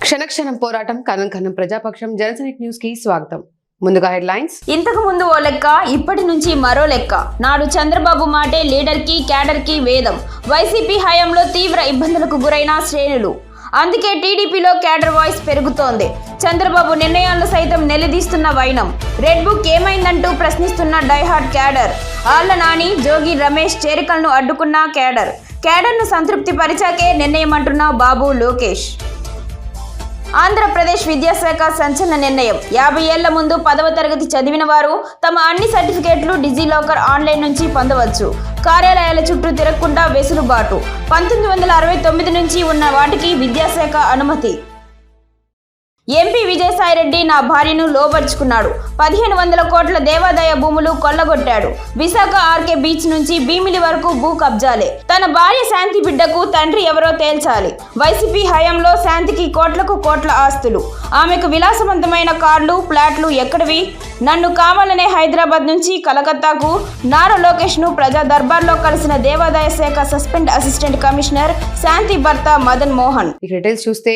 క్షణక్షణం పోరాటం కనం కనం ప్రజాపక్షం జనసేన న్యూస్ కి స్వాగతం. ముందుగా హెడ్లైన్స్. ఇంతకు ముందు ఓ లెక్క, ఇప్పటి నుంచి మరో లెక్క. నాడు చంద్రబాబు మాటే లీడర్ కి క్యాడర్ కి వేదం. వైసీపీ హయాంలో తీవ్ర ఇబ్బందులకు గురైన శ్రేణులు. అందుకే టీడీపీలో క్యాడర్ వాయిస్ పెరుగుతోంది. చంద్రబాబు నిర్ణయాలను సైతం నిలదీస్తున్న వైనం. రెడ్ బుక్ ఏమైందంటూ ప్రశ్నిస్తున్న డైహార్డ్ క్యాడర్. ఆళ్ల నాని, జోగి రమేష్ చేరికలను అడ్డుకున్న క్యాడర్ను సంతృప్తి పరిచాకే నిర్ణయమంటున్న బాబు లోకేష్. ఆంధ్రప్రదేశ్ విద్యాశాఖ సంచలన నిర్ణయం. 50 ఏళ్ల ముందు 10వ తరగతి చదివిన వారు తమ అన్ని సర్టిఫికేట్లు డిజిలాకర్ ఆన్లైన్ నుంచి పొందవచ్చు. కార్యాలయాల చుట్టూ తిరగకుండా వెసులుబాటు. 1969 నుంచి ఉన్న వాటికి విద్యాశాఖ అనుమతి. ఎంపీ విజయసాయిరెడ్డి నా భార్యను లోబర్చుకున్నాడు. 1500 కోట్ల దేవాదాయ భూములు కొల్లగొట్టాడు. విశాఖ ఆర్కే బీచ్ నుంచి భీమిలి వరకు భూ కబ్జాలే. తన భార్య శాంతి బిడ్డకు తండ్రి ఎవరో తేల్చాలి. వైసీపీ హయాంలో శాంతికి కోట్లకు కోట్ల ఆస్తులు. ఆమెకు విలాసవంతమైన కార్లు, ఫ్లాట్లు ఎక్కడివి? నన్ను కావాలనే హైదరాబాద్ నుంచి కలకత్తాకు నారా లోకేష్ ను ప్రజా దర్బార్లో కలిసిన దేవాదాయ శాఖ సస్పెండ్ అసిస్టెంట్ కమిషనర్ శాంతి భర్త మదన్ మోహన్. ఈ డీటెయిల్స్ చూస్తే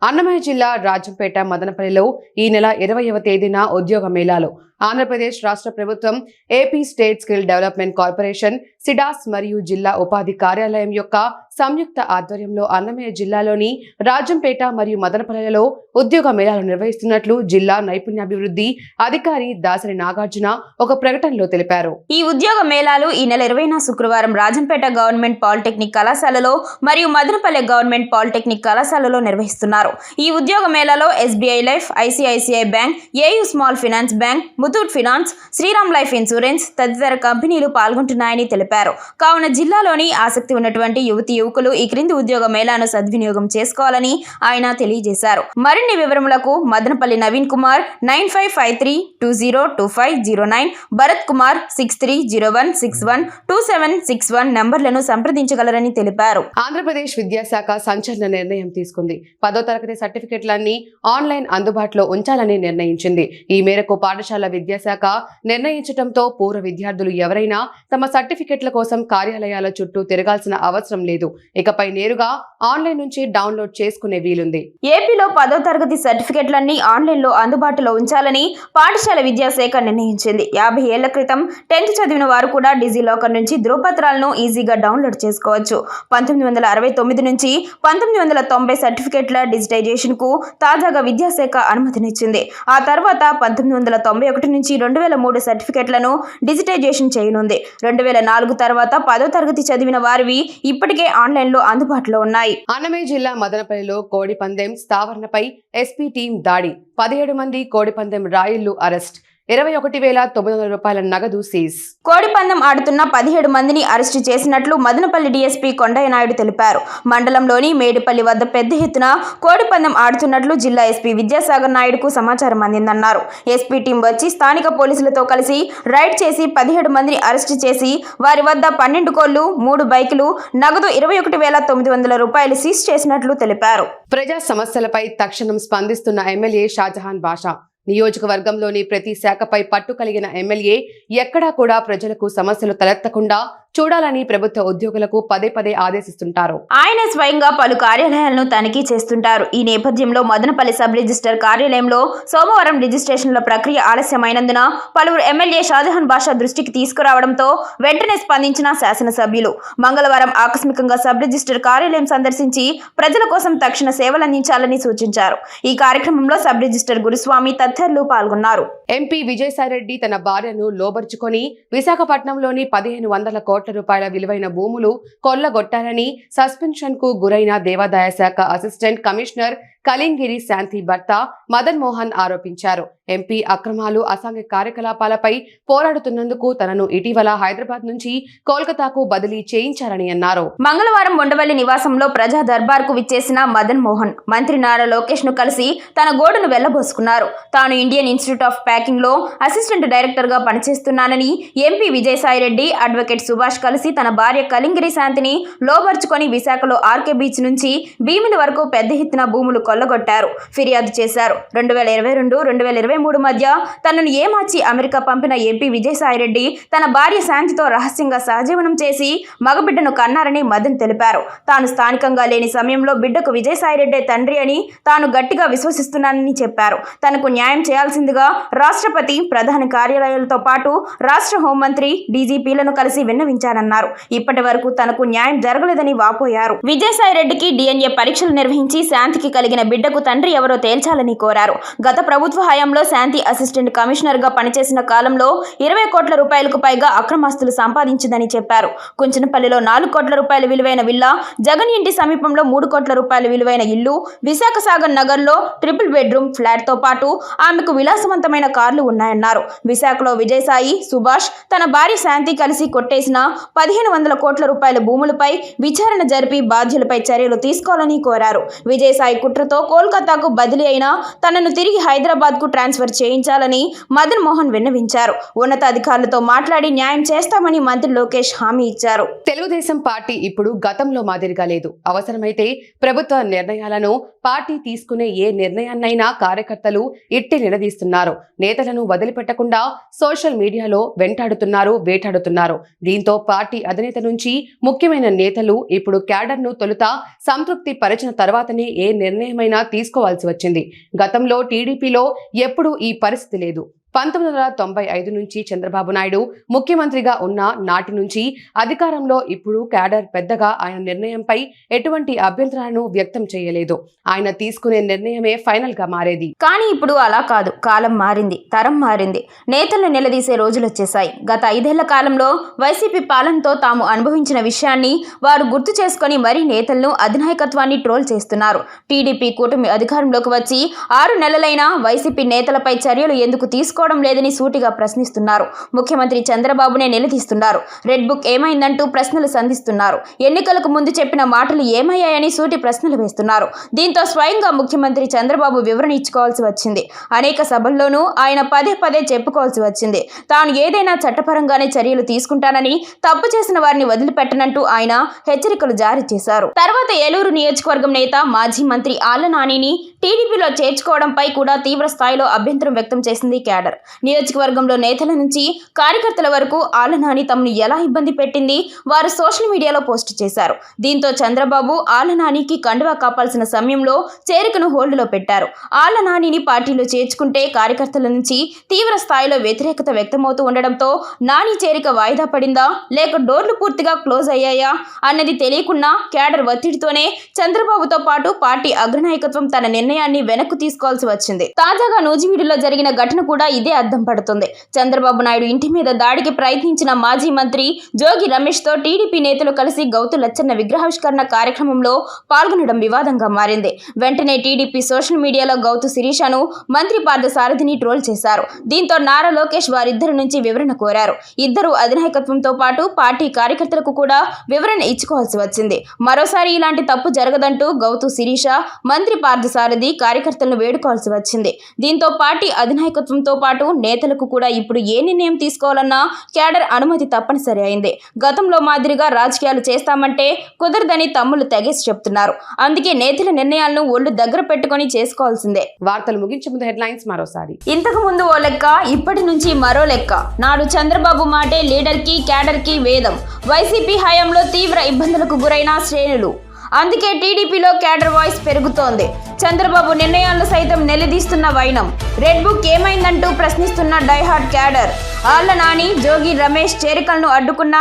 అన్నమయ్య జిల్లా రాజంపేట మదనపల్లిలో ఈ నెల 20వ తేదీన ఉద్యోగ మేళాలు ఆంధ్రప్రదేశ్ రాష్ట్ర ప్రభుత్వం, AP state skill development corporation, సిడాస్ మరియు జిల్లా ఉపాధి కార్యాలయం యొక్క సంయుక్త ఆధ్వర్యంలో అన్నమయ్య జిల్లాలోని రాజంపేట మరియు మదనపల్లిలో ఉద్యోగ మేళాలు నిర్వహిస్తున్నట్లు జిల్లా నైపుణ్యాభివృద్ధి అధికారి దాసరి నాగార్జున ఒక ప్రకటనలో తెలిపారు. ఈ ఉద్యోగ మేళాలు ఈ నెల 20న శుక్రవారం రాజంపేట గవర్నమెంట్ పాలిటెక్నిక్ కళాశాలలో మరియు మదనపల్లి గవర్నమెంట్ పాలిటెక్నిక్ కళాశాలలో నిర్వహిస్తున్నారు. ఈ ఉద్యోగ మేళాలో SBI life, ICICI bank, AU small finance bank, Muthoot finance, Shriram life insurance తదితర కంపెనీలు పాల్గొంటున్నాయని తెలిపారు. కావున జిల్లాలోని ఆసక్తి ఉన్నటువంటి యువకులు ఈ క్రింది ఉద్యోగ మేళాను సద్వినియోగం చేసుకోవాలని ఆయన తెలియజేశారు. మరిన్ని వివరములకు మదనపల్లి నవీన్ కుమార్ 9553202509, భరత్ కుమార్ 6301612761 నంబర్లను సంప్రదించగలరని తెలిపారు. ఆంధ్రప్రదేశ్ విద్యాశాఖ సంచలన నిర్ణయం తీసుకుంది. 10వ తరగతి సర్టిఫికెట్లన్నీ ఆన్లైన్ అందుబాటులో ఉంచాలని నిర్ణయించింది. ఈ మేరకు పాఠశాల విద్యాశాఖ నిర్ణయించడంతో పూర్వ విద్యార్థులు ఎవరైనా తమ సర్టిఫికెట్ల కోసం కార్యాలయాల చుట్టూ తిరగాల్సిన అవసరం లేదు. ఇకపై నేరుగా ఆన్లైన్ నుంచి డౌన్లోడ్ చేసుకునే వీలుంది. ఏపీలో 10వ తరగతి సర్టిఫికెట్లన్నీ ఆన్లైన్లో అందుబాటులో ఉంచాలని పాఠశాల విద్యాశాఖ నిర్ణయించింది. 50 ఏళ్ల క్రితం 10th చదివిన వారు కూడా డిజిలాకర్ నుంచి ధృవపత్రాలను ఈజీగా డౌన్లోడ్ చేసుకోవచ్చు. 1969 నుంచి 1990 సర్టిఫికెట్ల డిజిటైజేషన్ కు తాజాగా విద్యాశాఖ అనుమతినిచ్చింది. ఆ తర్వాత 1991 నుంచి 2003 సర్టిఫికెట్లను డిజిటైజేషన్ చేయనుంది. 2004 తర్వాత 10వ తరగతి చదివిన వారివి ఇప్పటికే ఆన్లైన్లో అందుబాటులో ఉన్నాయి. అన్నమయ్య జిల్లా మదనపల్లిలో కోడిపందెం స్థావరణపై ఎస్పీ టీం దాడి. 17 మంది కోడిపందెం రాయిళ్లు అరెస్ట్. 21,900 రూపాయల నగదు సీజ్. కోడిపందెం ఆడుతున్న 17 మందిని అరెస్టు చేసినట్లు మదనపల్లి డీఎస్పీ కొండయ్య నాయుడు తెలిపారు. మండలంలోని మేడిపల్లి వద్ద పెద్ద ఎత్తున కోడిపందెం ఆడుతున్నట్లు జిల్లా ఎస్పీ విద్యాసాగర్ నాయుడుకు సమాచారం అందిందన్నారు. ఎస్పీ టీం వచ్చి స్థానిక పోలీసులతో కలిసి రైడ్ చేసి 17 మందిని అరెస్టు చేసి వారి వద్ద 12 కోళ్లు, 3 బైకులు, నగదు 21,900 రూపాయలు సీజ్ చేసినట్లు తెలిపారు. ప్రజా సమస్యలపై తక్షణం స్పందిస్తున్న ఎమ్మెల్యే షాజహాన్ బాషా. నియోజకవర్గంలోని ప్రతి శాఖపై పట్టు కలిగిన ఎమ్మెల్యే ఎక్కడా కూడా ప్రజలకు సమస్యలు తలెత్తకుండా చూడాలని ప్రభుత్వ ఉద్యోగులకు పదే ఆదేశిస్తుంటారు. ఆయన స్వయంగా పలు కార్యాలయాలను తనిఖీ చేస్తుంటారు. ఈ నేపథ్యంలో మదనపల్లి సబ్ రిజిస్టర్ కార్యాలయంలో సోమవారం రిజిస్ట్రేషన్ల ప్రక్రియ ఆలస్యమైనందున పలువురు ఎమ్మెల్యే షాజహాన్ బాషా దృష్టికి తీసుకురావడంతో వెంటనే స్పందించిన శాసనసభ్యులు మంగళవారం ఆకస్మికంగా సబ్ రిజిస్టర్ కార్యాలయం సందర్శించి ప్రజల కోసం తక్షణ సేవలందించాలని సూచించారు. ఈ కార్యక్రమంలో సబ్ రిజిస్టర్ గురుస్వామి తదితరులు పాల్గొన్నారు. ఎంపీ విజయసాయిరెడ్డి తన భార్యను లోబర్చుకొని విశాఖపట్నంలోని 1500 కోట్ల రూపాయల విలువైన భూములు కొల్లగొట్టారని సస్పెన్షన్ కు గురైన దేవాదాయ శాఖ అసిస్టెంట్ కమిషనర్ కలింగిరి శాంతి భర్త మదన్ మోహన్ ఆరోపించారు. ఎంపీ అక్రమాలు, అసాంఘిక కార్యకలాపాలపై పోరాడుతున్నందుకు తనను ఇటీవల హైదరాబాద్ నుంచి కోల్కతాకు బదిలీ చేయించారని అన్నారు. మంగళవారం ఉండవల్లి నివాసంలో ప్రజా దర్బార్ కు విచ్చేసిన మదన్ మోహన్ మంత్రి నారా లోకేష్ ను కలిసి తన గోడును వెళ్లబోసుకున్నారు. తాను ఇండియన్ ఇన్స్టిట్యూట్ ఆఫ్ ప్యాకింగ్ లో అసిస్టెంట్ డైరెక్టర్ గా పనిచేస్తున్నానని ఎంపీ విజయసాయిరెడ్డి, అడ్వకేట్ సుభాష్ కలిసి తన భార్య కలింగిరి శాంతిని లోబర్చుకొని విశాఖలో ఆర్కే బీచ్ నుంచి భీమిలి వరకు పెద్ద ఎత్తున భూములు కొల్లగొట్టారు ఫిర్యాదు చేశారు. 2022-2023 మధ్య తనను ఏమార్చి అమెరికా పంపిన ఎంపీ విజయసాయిరెడ్డి తన భార్య శాంతితో రహస్యంగా సహజీవనం చేసి మగబిడ్డను కన్నారని మదన్ తెలిపారు. తాను స్థానికంగా లేని సమయంలో బిడ్డకు విజయసాయిరెడ్డే తండ్రి అని తాను గట్టిగా విశ్వసిస్తున్నానని చెప్పారు. తనకు న్యాయం చేయాల్సిందిగా రాష్ట్రపతి, ప్రధాని కార్యాలయాలతో పాటు రాష్ట్ర హోంమంత్రి, డీజీపీలను కలిసి విన్నవించానన్నారు. ఇప్పటి వరకు తనకు న్యాయం జరగలేదని వాపోయారు. విజయసాయిరెడ్డికి DNA పరీక్షలు నిర్వహించి శాంతికి కలిగిన బిడ్డకు తండ్రి ఎవరో తేల్చాలని కోరారు. గత ప్రభుత్వ హయాంలో శాంతి అసిస్టెంట్ కమిషనర్ గా పనిచేసిన కాలంలో 20 కోట్ల రూపాయలకు పైగా అక్రమాస్తులు సంపాదించిందని చెప్పారు. కుంచనపల్లిలో 4 కోట్ల రూపాయల విలువైన విల్లా, జగన్ ఇంటి సమీపంలో 3 కోట్ల రూపాయల విలువైన ఇల్లు, విశాఖ సాగర్ నగర్లో ట్రిపుల్ బెడ్రూమ్ ఫ్లాట్ తో పాటు ఆమెకు విలాసవంతమైన కార్లు ఉన్నాయన్నారు. విశాఖలో విజయసాయి, సుభాష్ తన భార్య శాంతి కలిసి కొట్టేసిన 1500 కోట్ల రూపాయల భూములపై విచారణ జరిపి బాధ్యులపై చర్యలు తీసుకోవాలని కోరారు. విజయసాయి కుట్రతో కోల్కతాకు బదిలీ అయినా తనను తిరిగి హైదరాబాద్ కు ట్రాన్స్ఫర్ చేయించాలని మదన్ మోహన్ విన్నవించారు. ఉన్నతాధికారులతో మాట్లాడి న్యాయం చేస్తామని మంత్రి లోకేష్ హామీ ఇచ్చారు. తెలుగుదేశం పార్టీ ఇప్పుడు గతంలో మాదిరిగా లేదు. అవసరమైతే ప్రభుత్వ నిర్ణయాలను పార్టీ తీసుకునే ఏ నిర్ణయాన్నైనా కార్యకర్తలు ఇట్టి నిలదీస్తున్నారు. నేతలను వదిలిపెట్టకుండా సోషల్ మీడియాలో వెంటాడుతున్నారు, వేటాడుతున్నారు. దీంతో పార్టీ అధినేత నుంచి ముఖ్యమైన నేతలు ఇప్పుడు క్యాడర్ను తొలుత సంతృప్తి పరిచిన తర్వాతనే ఏ నిర్ణయమైనా తీసుకోవాల్సి వచ్చింది. గతంలో టీడీపీలో ఎప్పుడూ ఈ పరిస్థితి లేదు. 1995 నుంచి చంద్రబాబు నాయుడు ముఖ్యమంత్రిగా ఉన్న నాటి నుంచి అధికారంలో ఇప్పుడు క్యాడర్ పెద్దగా ఆయన నిర్ణయంపై ఎటువంటి అభ్యంతరాలను వ్యక్తం చేయలేదు. ఆయన తీసుకునే నిర్ణయమే ఫైనల్ గా మారేది. కానీ ఇప్పుడు అలా కాదు. కాలం మారింది, తరం మారింది. నేతలను నిలదీసే రోజులు వచ్చేశాయి. గత 5 ఏళ్ల కాలంలో వైసీపీ పాలనతో తాము అనుభవించిన విషయాన్ని వారు గుర్తు చేసుకుని మరీ నేతలను, అధినాయకత్వాన్ని ట్రోల్ చేస్తున్నారు. టీడీపీ కూటమి అధికారంలోకి వచ్చి 6 నెలలైనా వైసీపీ నేతలపై చర్యలు ఎందుకు తీసుకోవడం లేదని సూటిగా ప్రశ్నిస్తున్నారు. ముఖ్యమంత్రి చంద్రబాబునే నిలదీస్తున్నారు. రెడ్ బుక్ ఏమైందంటూ ప్రశ్నలు సంధిస్తున్నారు. ఎన్నికలకు ముందు చెప్పిన మాటలు ఏమయ్యాయని సూటి ప్రశ్నలు వేస్తున్నారు. దీంతో స్వయంగా ముఖ్యమంత్రి చంద్రబాబు వివరణ ఇచ్చుకోవాల్సి వచ్చింది. అనేక సభల్లోనూ ఆయన పదే పదే చెప్పుకోవాల్సి వచ్చింది. తాను ఏదైనా చట్టపరంగానే చర్యలు తీసుకుంటానని, తప్పు చేసిన వారిని వదిలిపెట్టనంటూ ఆయన హెచ్చరికలు జారీ చేశారు. తర్వాత ఏలూరు నియోజకవర్గం నేత, మాజీ మంత్రి ఆళ్ల నానిని టీడీపీలో చేర్చుకోవడంపై కూడా తీవ్ర స్థాయిలో అభ్యంతరం వ్యక్తం చేసింది క్యాడర్. నియోజకవర్గంలో నేతల నుంచి కార్యకర్తల వరకు ఆళ్ల నాని తమను ఎలా ఇబ్బంది పెట్టింది వారు సోషల్ మీడియాలో పోస్ట్ చేశారు. దీంతో చంద్రబాబు ఆళ్ల నానికి కండువా కాపాల్సిన సమయంలో చేరికను హోల్డ్లో పెట్టారు. ఆళ్ల నానిని పార్టీలో చేర్చుకుంటే కార్యకర్తల నుంచి తీవ్ర స్థాయిలో వ్యతిరేకత వ్యక్తమవుతూ ఉండడంతో నాని చేరిక వాయిదా పడిందా, లేక డోర్లు పూర్తిగా క్లోజ్ అయ్యాయా అన్నది తెలియకుండా క్యాడర్ ఒత్తిడితోనే చంద్రబాబుతో పాటు పార్టీ అగ్రనాయకత్వం తన నిర్ణయాన్ని వెనక్కు తీసుకోవాల్సి వచ్చింది. తాజాగా నూజివీడులో జరిగిన ఘటన కూడా ఇదే అద్దం పడుతుంది. చంద్రబాబు నాయుడు ఇంటి మీద దాడికి ప్రయత్నించిన మాజీ మంత్రి జోగి రమేష్ తో టీడీపీ నేతలు కలిసి గౌతు లచ్చన్న విగ్రహావిష్కరణ కార్యక్రమంలో పాల్గొనడం వివాదంగా మారింది. వెంటనే టీడీపీ సోషల్ మీడియాలో గౌతు శిరీషను, మంత్రి పార్థసారథిని ట్రోల్ చేశారు. దీంతో నారా లోకేష్ వారిద్దరి నుంచి వివరణ కోరారు. ఇద్దరు అధినాయకత్వంతో పాటు పార్టీ కార్యకర్తలకు కూడా వివరణ ఇచ్చుకోవాల్సి వచ్చింది. మరోసారి ఇలాంటి తప్పు జరగదంటూ గౌతు శిరీష, మంత్రి పార్థసారథి కార్యకర్తలను వేడుకోవాల్సి వచ్చింది. దీంతో పార్టీ అధినాయకత్వంతో పాటు నేతలకు కూడా ఇప్పుడు ఏ నిర్ణయం తీసుకోవాలన్నా క్యాడర్ అనుమతి తప్పనిసరి అయింది. గతంలో మాదిరిగా రాజకీయాలు చేస్తామంటే కుదరదని తమ్ముళ్లు తెగేసి చెప్తున్నారు. అందుకే నేతల నిర్ణయాలను ఒళ్ళు దగ్గర పెట్టుకుని చేసుకోవాల్సిందే. వార్తలు ముగించే ముందు హెడ్లైన్స్ మరోసారి. ఇంతకు ముందు ఓ లెక్క, ఇప్పటి నుంచి మరో లెక్క. నాడు చంద్రబాబు మాటే లీడర్ కి, క్యాడర్ కి వేదం. వైసీపీ హయాంలో తీవ్ర ఇబ్బందులకు గురైన శ్రేణులు. అందుకే టీడీపీలో క్యాడర్ వాయిస్ పెరుగుతోంది. చంద్రబాబు నిర్ణయాలను సైతం నిలదీస్తున్న వైనం. రెడ్ బుక్ ఏమైందంటూ ప్రశ్నిస్తున్న డైహార్డ్ క్యాడర్. ఆళ్ల నాని, జోగి రమేష్ చేరికలను అడ్డుకున్న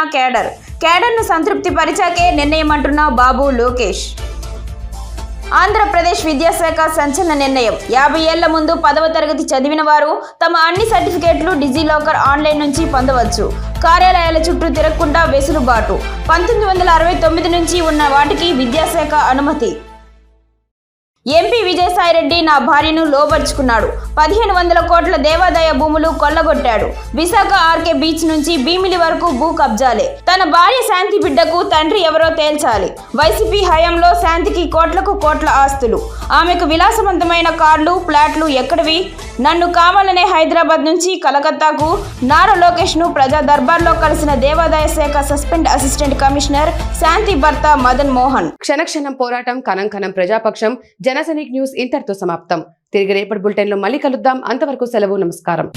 క్యాడర్ను సంతృప్తి పరిచాకే నిర్ణయం అంటున్న బాబు లోకేష్. ఆంధ్రప్రదేశ్ విద్యాశాఖ సంచలన నిర్ణయం. 50 ఏళ్ల ముందు 10వ తరగతి చదివిన వారు తమ అన్ని సర్టిఫికేట్లు డిజిలాకర్ ఆన్లైన్ నుంచి పొందవచ్చు. కార్యాలయాల చుట్టూ తిరగకుండా వెసులుబాటు. 1969 నుంచి ఉన్న వాటికి విద్యాశాఖ అనుమతి. ఎంపీ విజయసాయిరెడ్డి నా భార్యను లోబర్చుకున్నాడు. 1500 కోట్ల దేవాదాయ భూములు కొల్లగొట్టాడు. విశాఖ ఆర్కే బీచ్ నుంచి భీమిలి వరకు భూ కబ్జాలే. తన భార్య శాంతి బిడ్డకు తండ్రి ఎవరో తేల్చాలి. వైసీపీ హయాంలో శాంతికి కోట్లకు కోట్ల ఆస్తులు. ఆమెకు విలాసవంతమైన కార్లు, ఫ్లాట్లు ఎక్కడివి? నన్ను కావాలనే హైదరాబాద్ నుంచి కలకత్తాకు నారా లోకేష్ ను ప్రజా దర్బార్లో కలిసిన దేవాదాయ శాఖ సస్పెండ్ అసిస్టెంట్ కమిషనర్ శాంతి భర్త మదన్ మోహన్. క్షణక్షణం పోరాటం, కణం కణం ప్రజాపక్షం. జనసైనిక్ న్యూస్ ఇంతటితో సమాప్తం. తిరిగి రేపటి బులెటిన్లో మళ్ళీ కలుద్దాం. అంతవరకు సెలవు. నమస్కారం.